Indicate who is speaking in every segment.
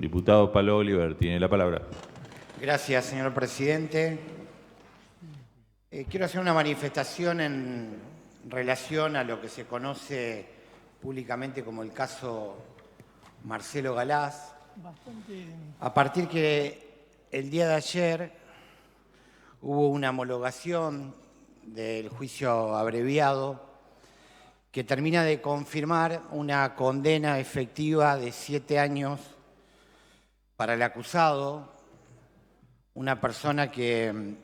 Speaker 1: Diputado Palo Oliver, tiene la palabra.
Speaker 2: Gracias, señor presidente. Quiero hacer una manifestación en relación a lo que se conoce públicamente como el caso Marcelo Galaz. A partir que el día de ayer hubo una homologación del juicio abreviado que termina de confirmar una condena efectiva de 7 años para el acusado, una persona que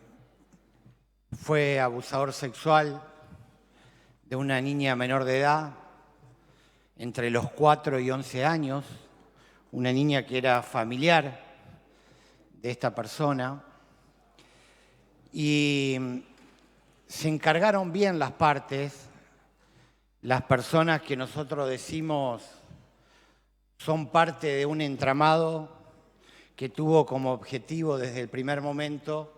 Speaker 2: fue abusador sexual de una niña menor de edad, entre los 4 y 11 años, una niña que era familiar de esta persona, y se encargaron bien las partes, las personas que nosotros decimos son parte de un entramado que tuvo como objetivo desde el primer momento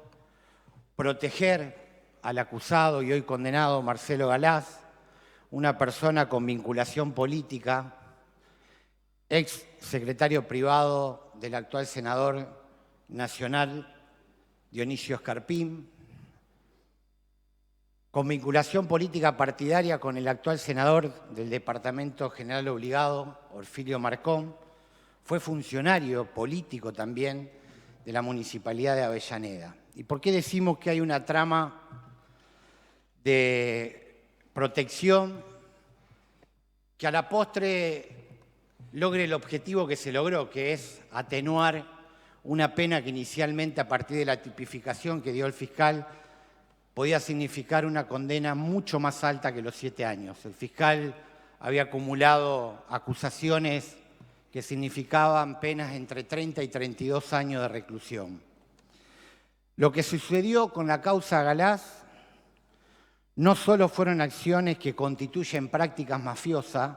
Speaker 2: proteger al acusado y hoy condenado Marcelo Galaz, una persona con vinculación política, ex secretario privado del actual senador nacional Dionisio Escarpín, con vinculación política partidaria con el actual senador del Departamento General Obligado, Orfilio Marcón. Fue funcionario político también de la Municipalidad de Avellaneda. ¿Y por qué decimos que hay una trama de protección que a la postre logre el objetivo que se logró, que es atenuar una pena que inicialmente, a partir de la tipificación que dio el fiscal, podía significar una condena mucho más alta que los 7 años? El fiscal había acumulado acusaciones que significaban penas entre 30 y 32 años de reclusión. Lo que sucedió con la causa Galaz no solo fueron acciones que constituyen prácticas mafiosas,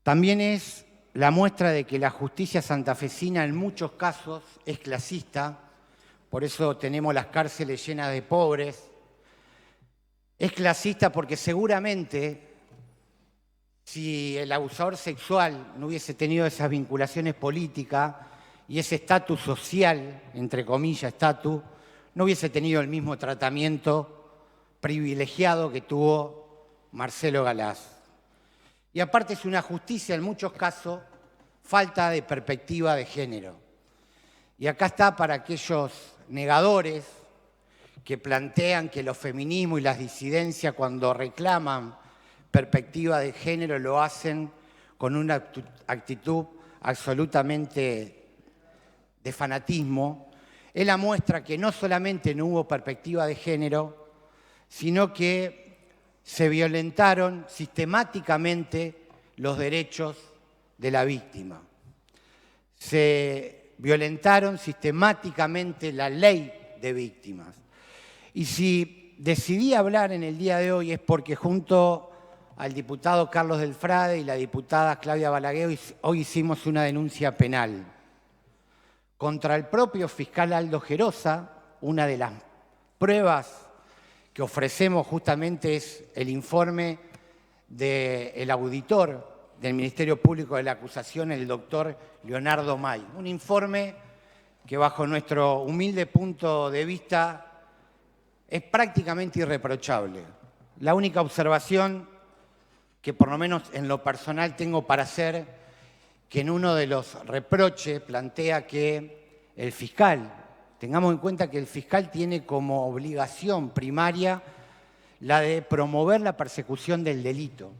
Speaker 2: también es la muestra de que la justicia santafesina en muchos casos es clasista, por eso tenemos las cárceles llenas de pobres. Es clasista porque seguramente si el abusador sexual no hubiese tenido esas vinculaciones políticas y ese estatus social, entre comillas, estatus, no hubiese tenido el mismo tratamiento privilegiado que tuvo Marcelo Galaz. Y aparte es una justicia, en muchos casos, falta de perspectiva de género. Y acá está para aquellos negadores que plantean que los feminismos y las disidencias, cuando reclaman perspectiva de género, lo hacen con una actitud absolutamente de fanatismo. Es la muestra que no solamente no hubo perspectiva de género, sino que se violentaron sistemáticamente los derechos de la víctima. Se violentaron sistemáticamente la ley de víctimas. Y si decidí hablar en el día de hoy es porque junto al diputado Carlos Delfrade y la diputada Claudia Balaguer hoy hicimos una denuncia penal contra el propio fiscal Aldo Gerosa. Una de las pruebas que ofrecemos justamente es el informe del auditor del Ministerio Público de la Acusación, el doctor Leonardo May. Un informe que bajo nuestro humilde punto de vista es prácticamente irreprochable. La única observación que por lo menos en lo personal tengo para hacer, que en uno de los reproches plantea que el fiscal, tengamos en cuenta que el fiscal tiene como obligación primaria la de promover la persecución del delito.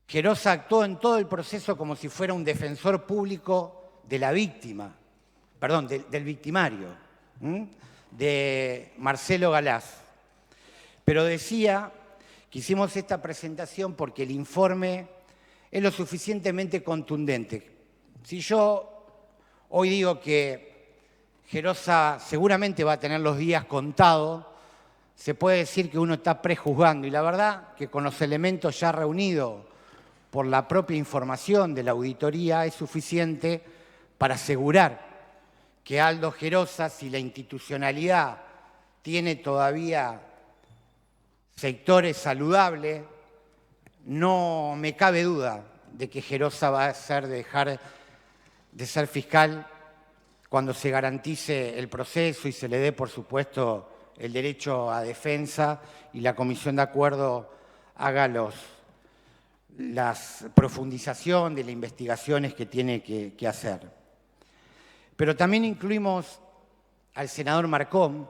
Speaker 2: Gerosa actuó en todo el proceso como si fuera un defensor público de la víctima, perdón, del victimario, de Marcelo Galaz. Pero decía que hicimos esta presentación porque el informe es lo suficientemente contundente. Si yo hoy digo que Gerosa seguramente va a tener los días contados, se puede decir que uno está prejuzgando. Y la verdad que con los elementos ya reunidos por la propia información de la auditoría es suficiente para asegurar que Aldo Gerosa, si la institucionalidad tiene todavía sectores saludables, no me cabe duda de que Gerosa va a dejar de ser fiscal cuando se garantice el proceso y se le dé, por supuesto, el derecho a defensa y la comisión de acuerdo haga la profundización de las investigaciones que tiene que hacer. Pero también incluimos al senador Marcón,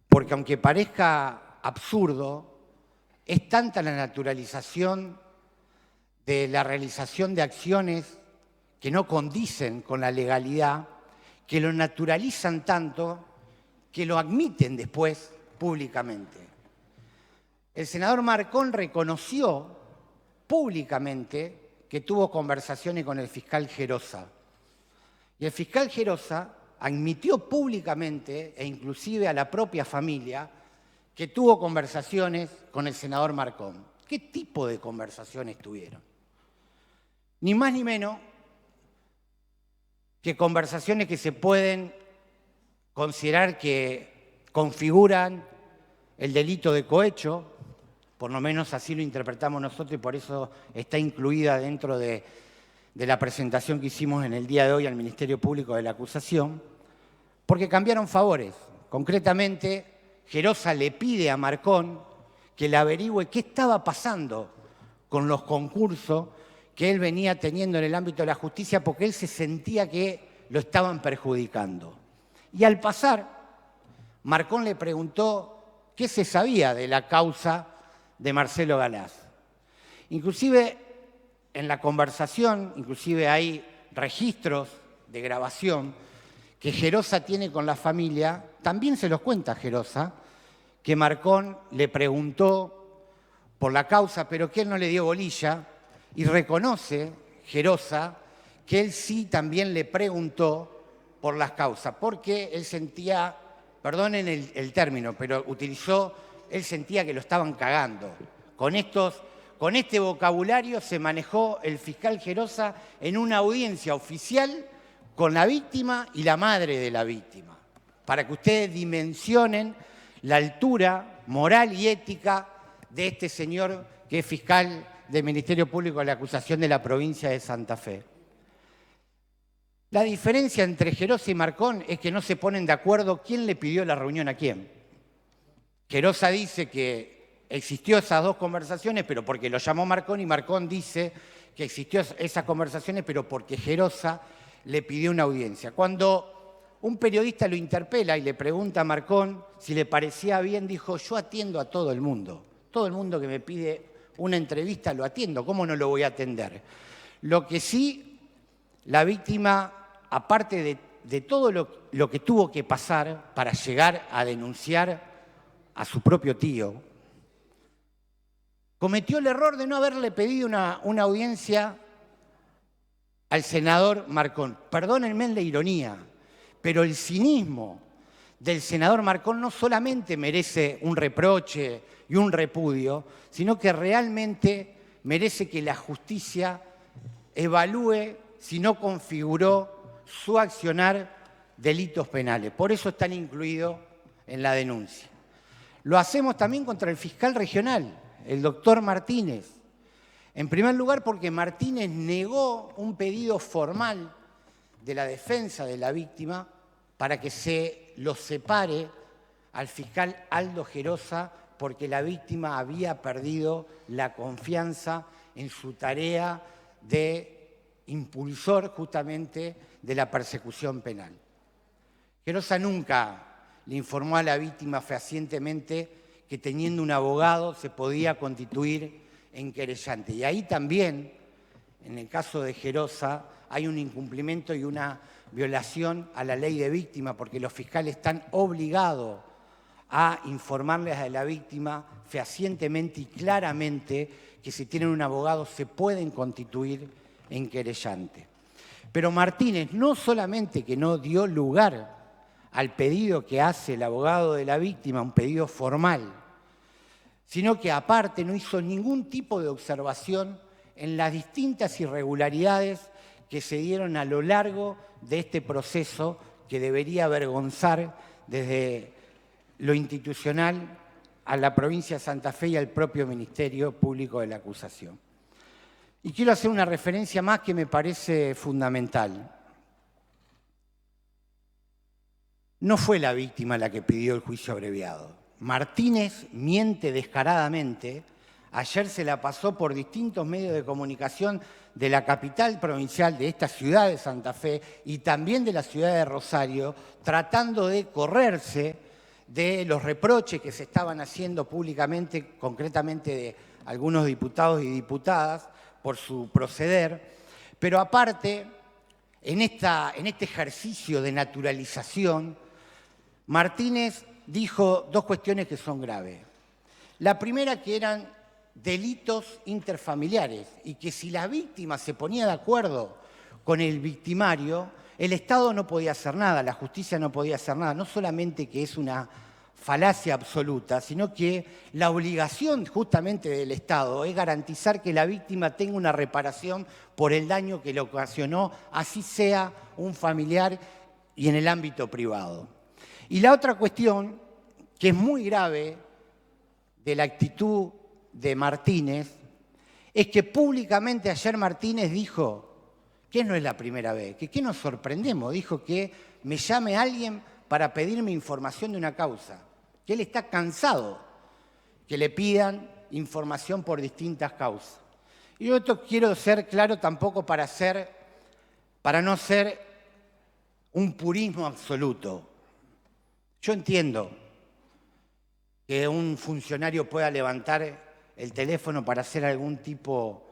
Speaker 2: porque aunque parezca absurdo, es tanta la naturalización de la realización de acciones que no condicen con la legalidad, que lo naturalizan tanto que lo admiten después públicamente. El senador Marcón reconoció públicamente que tuvo conversaciones con el fiscal Gerosa. Y el fiscal Gerosa admitió públicamente, e inclusive a la propia familia, que tuvo conversaciones con el senador Marcón. ¿Qué tipo de conversaciones tuvieron? Ni más ni menos que conversaciones que se pueden considerar que configuran el delito de cohecho, por lo menos así lo interpretamos nosotros y por eso está incluida dentro de la presentación que hicimos en el día de hoy al Ministerio Público de la acusación, porque cambiaron favores. Concretamente, Gerosa le pide a Marcón que le averigüe qué estaba pasando con los concursos que él venía teniendo en el ámbito de la justicia porque él se sentía que lo estaban perjudicando. Y al pasar, Marcón le preguntó qué se sabía de la causa de Marcelo Galaz. Inclusive en la conversación, inclusive hay registros de grabación que Gerosa tiene con la familia, también se los cuenta Gerosa, que Marcón le preguntó por la causa, pero que él no le dio bolilla, y reconoce Gerosa que él sí también le preguntó por las causas, porque él sentía, perdonen el término, pero él sentía que lo estaban cagando. Con este vocabulario se manejó el fiscal Gerosa en una audiencia oficial con la víctima y la madre de la víctima, para que ustedes dimensionen la altura moral y ética de este señor que es fiscal del Ministerio Público de la Acusación de la provincia de Santa Fe. La diferencia entre Gerosa y Marcón es que no se ponen de acuerdo quién le pidió la reunión a quién. Gerosa dice que existió esas dos conversaciones, pero porque lo llamó Marcón, y Marcón dice que existió esas conversaciones, pero porque Gerosa le pidió una audiencia. Cuando un periodista lo interpela y le pregunta a Marcón si le parecía bien, dijo: yo atiendo a todo el mundo que me pide una entrevista lo atiendo, ¿cómo no lo voy a atender? Lo que sí, la víctima, aparte de todo lo que tuvo que pasar para llegar a denunciar a su propio tío, cometió el error de no haberle pedido una audiencia al senador Marcón. Perdónenme la ironía, pero el cinismo del senador Marcón no solamente merece un reproche y un repudio, sino que realmente merece que la justicia evalúe si no configuró su accionar delitos penales. Por eso están incluidos en la denuncia. Lo hacemos también contra el fiscal regional, el doctor Martínez. En primer lugar, porque Martínez negó un pedido formal de la defensa de la víctima para que se lo separe al fiscal Aldo Gerosa, porque la víctima había perdido la confianza en su tarea de impulsor justamente de la persecución penal. Gerosa nunca le informó a la víctima fehacientemente que teniendo un abogado se podía constituir en querellante. Y ahí también, en el caso de Gerosa, hay un incumplimiento y una violación a la ley de víctima, porque los fiscales están obligados a informarles a la víctima fehacientemente y claramente que si tienen un abogado se pueden constituir en querellante. Pero Martínez no solamente que no dio lugar al pedido que hace el abogado de la víctima, un pedido formal, sino que aparte no hizo ningún tipo de observación en las distintas irregularidades que se dieron a lo largo de este proceso que debería avergonzar desde lo institucional a la provincia de Santa Fe y al propio Ministerio Público de la Acusación. Y quiero hacer una referencia más que me parece fundamental. No fue la víctima la que pidió el juicio abreviado. Martínez miente descaradamente. Ayer se la pasó por distintos medios de comunicación de la capital provincial de esta ciudad de Santa Fe y también de la ciudad de Rosario, tratando de correrse de los reproches que se estaban haciendo públicamente, concretamente de algunos diputados y diputadas, por su proceder. Pero aparte, en este ejercicio de naturalización, Martínez dijo dos cuestiones que son graves. La primera, que eran delitos interfamiliares y que si la víctima se ponía de acuerdo con el victimario, el Estado no podía hacer nada, la justicia no podía hacer nada. No solamente que es una falacia absoluta, sino que la obligación justamente del Estado es garantizar que la víctima tenga una reparación por el daño que le ocasionó, así sea un familiar y en el ámbito privado. Y la otra cuestión, que es muy grave de la actitud de Martínez, es que públicamente ayer Martínez dijo, que no es la primera vez, que qué nos sorprendemos, dijo que me llame alguien para pedirme información de una causa, que él está cansado que le pidan información por distintas causas. Y yo esto quiero ser claro tampoco para no ser un purismo absoluto. Yo entiendo que un funcionario pueda levantar el teléfono para hacer algún tipo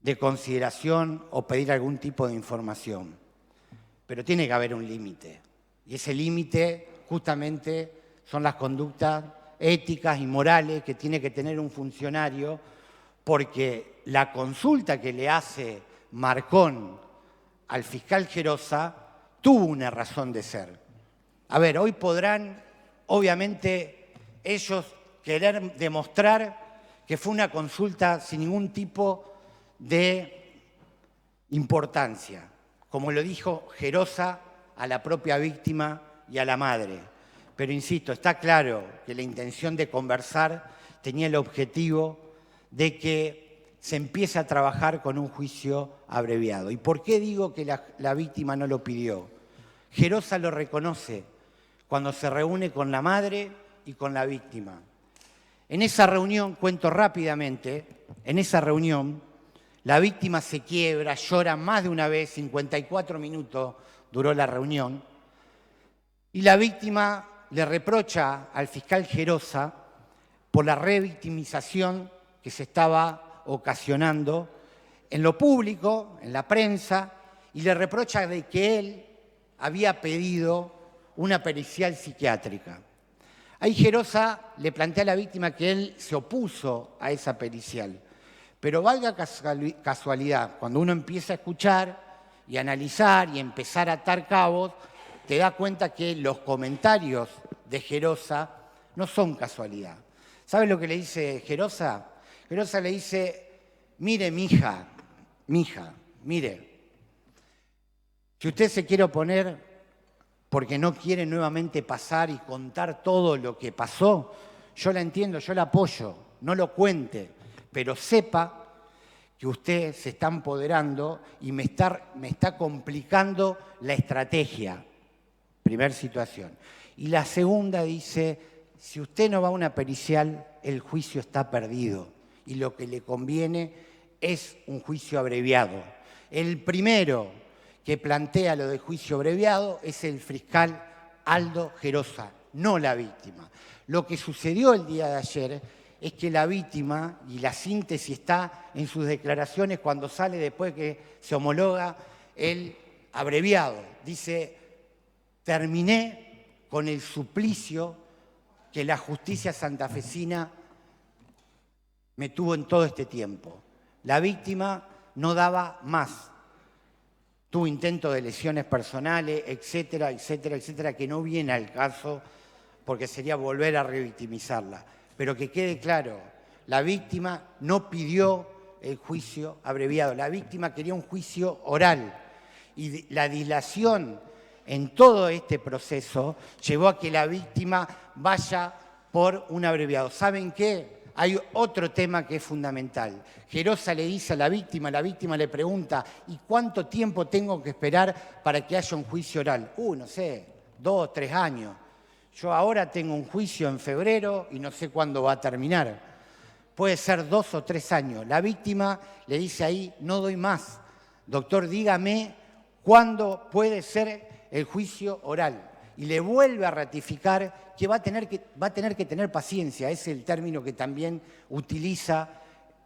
Speaker 2: de consideración o pedir algún tipo de información, pero tiene que haber un límite. Y ese límite justamente son las conductas éticas y morales que tiene que tener un funcionario, porque la consulta que le hace Marcón al fiscal Gerosa tuvo una razón de ser. A ver, hoy podrán, obviamente, ellos querer demostrar que fue una consulta sin ningún tipo de importancia, como lo dijo Gerosa a la propia víctima y a la madre. Pero insisto, está claro que la intención de conversar tenía el objetivo de que se empiece a trabajar con un juicio abreviado. ¿Y por qué digo que la víctima no lo pidió? Gerosa lo reconoce cuando se reúne con la madre y con la víctima. En esa reunión, cuento rápidamente, en esa reunión la víctima se quiebra, llora más de una vez, 54 minutos duró la reunión, y la víctima le reprocha al fiscal Gerosa por la revictimización que se estaba ocasionando en lo público, en la prensa, y le reprocha de que él había pedido una pericial psiquiátrica. Ahí Gerosa le plantea a la víctima que él se opuso a esa pericial. Pero valga casualidad, cuando uno empieza a escuchar y analizar y empezar a atar cabos, te das cuenta que los comentarios de Gerosa no son casualidad. ¿Sabes lo que le dice Gerosa? Gerosa le dice, mire, mija, mire, si usted se quiere oponer porque no quiere nuevamente pasar y contar todo lo que pasó, yo la entiendo, yo la apoyo, no lo cuente, pero sepa que usted se está empoderando y me está complicando la estrategia. Primera situación. Y la segunda dice, si usted no va a una pericial, el juicio está perdido y lo que le conviene es un juicio abreviado. El primero que plantea lo de juicio abreviado es el fiscal Aldo Gerosa, no la víctima. Lo que sucedió el día de ayer es que la víctima, y la síntesis está en sus declaraciones cuando sale después que se homologa el abreviado, dice, terminé con el suplicio que la justicia santafesina me tuvo en todo este tiempo. La víctima no daba más. Tuvo intento de lesiones personales, etcétera, etcétera, etcétera, que no viene al caso porque sería volver a revictimizarla. Pero que quede claro, la víctima no pidió el juicio abreviado, la víctima quería un juicio oral. Y la dilación en todo este proceso llevó a que la víctima vaya por un abreviado. ¿Saben qué? hay otro tema que es fundamental. Gerosa le dice a la víctima le pregunta, ¿y cuánto tiempo tengo que esperar para que haya un juicio oral? No sé, 2 o 3 años. Yo ahora tengo un juicio en febrero y no sé cuándo va a terminar. Puede ser 2 o 3 años. La víctima le dice ahí, no doy más. Doctor, dígame cuándo puede ser el juicio oral. Y le vuelve a ratificar que va a tener que tener paciencia. Es el término que también utiliza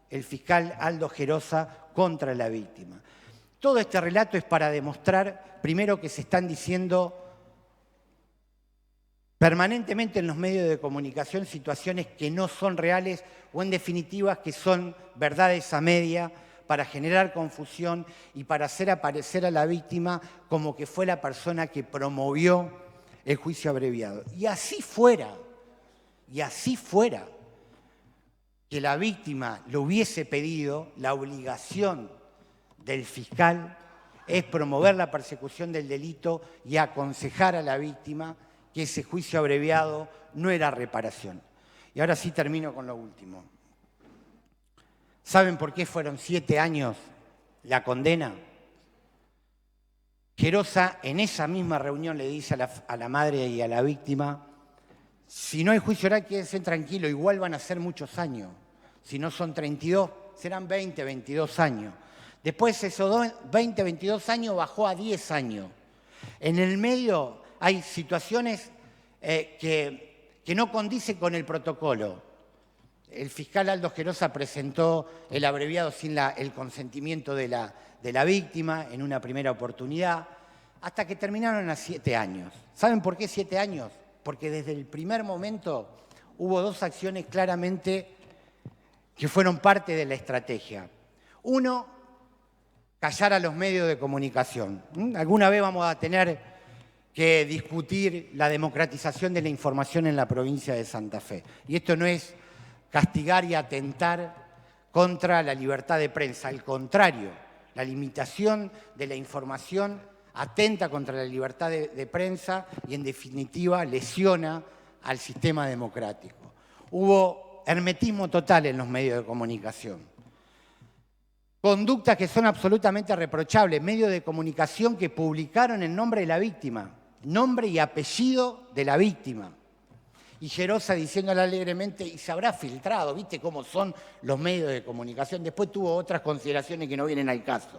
Speaker 2: el fiscal Aldo Gerosa contra la víctima. Todo este relato es para demostrar, primero, que se están diciendo permanentemente en los medios de comunicación situaciones que no son reales o, en definitiva, que son verdades a media para generar confusión y para hacer aparecer a la víctima como que fue la persona que promovió el juicio abreviado. Y así fuera que la víctima lo hubiese pedido, la obligación del fiscal es promover la persecución del delito y aconsejar a la víctima que ese juicio abreviado no era reparación. Y ahora sí termino con lo último. ¿Saben por qué fueron 7 años la condena? Gerosa en esa misma reunión le dice a la madre y a la víctima, si no hay juicio oral, quédense tranquilos, igual van a ser muchos años. Si no son 32, serán 20, 22 años. Después esos 20, 22 años bajó a 10 años. En el medio hay situaciones que no condicen con el protocolo. El fiscal Aldo Gerosa presentó el abreviado sin el consentimiento de la víctima en una primera oportunidad, hasta que terminaron a 7 años. ¿Saben por qué 7 años? Porque desde el primer momento hubo 2 acciones claramente que fueron parte de la estrategia. Uno, callar a los medios de comunicación. Alguna vez vamos a tener que discutir la democratización de la información en la provincia de Santa Fe. Y esto no es castigar y atentar contra la libertad de prensa. Al contrario, la limitación de la información atenta contra la libertad de prensa y, en definitiva, lesiona al sistema democrático. Hubo hermetismo total en los medios de comunicación. Conductas que son absolutamente reprochables. Medios de comunicación que publicaron el nombre de la víctima, nombre y apellido de la víctima. Y Gerosa diciéndole alegremente, y se habrá filtrado, ¿viste cómo son los medios de comunicación? Después tuvo otras consideraciones que no vienen al caso,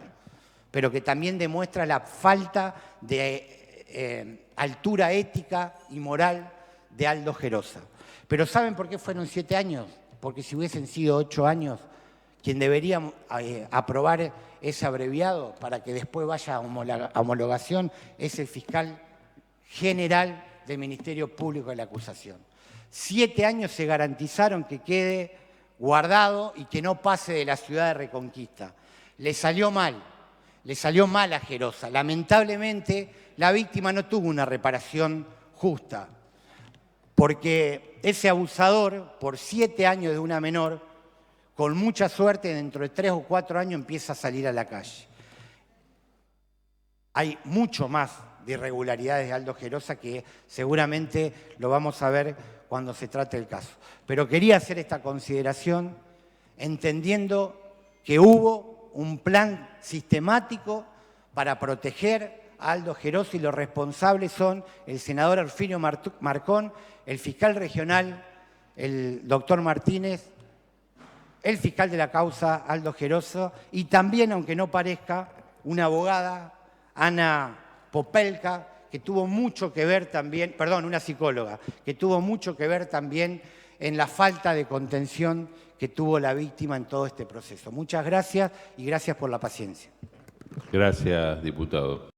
Speaker 2: pero que también demuestra la falta de altura ética y moral de Aldo Gerosa. Pero ¿saben por qué fueron 7 años? Porque si hubiesen sido 8 años, quien debería aprobar ese abreviado para que después vaya a homologación es el fiscal general del Ministerio Público de la Acusación. 7 años se garantizaron que quede guardado y que no pase de la ciudad de Reconquista. Le salió mal a Gerosa. Lamentablemente, la víctima no tuvo una reparación justa, porque ese abusador, por 7 años de una menor, con mucha suerte, dentro de 3 o 4 años empieza a salir a la calle. Hay mucho más de irregularidades de Aldo Gerosa que seguramente lo vamos a ver cuando se trate el caso. Pero quería hacer esta consideración entendiendo que hubo un plan sistemático para proteger a Aldo Gerosa y los responsables son el senador Orfinio Marcón, el fiscal regional, el doctor Martínez, el fiscal de la causa Aldo Gerosa y también, aunque no parezca, una abogada, Ana Popelka, que tuvo mucho que ver también, una psicóloga, que tuvo mucho que ver también en la falta de contención que tuvo la víctima en todo este proceso. Muchas gracias y gracias por la paciencia.
Speaker 1: Gracias, diputado.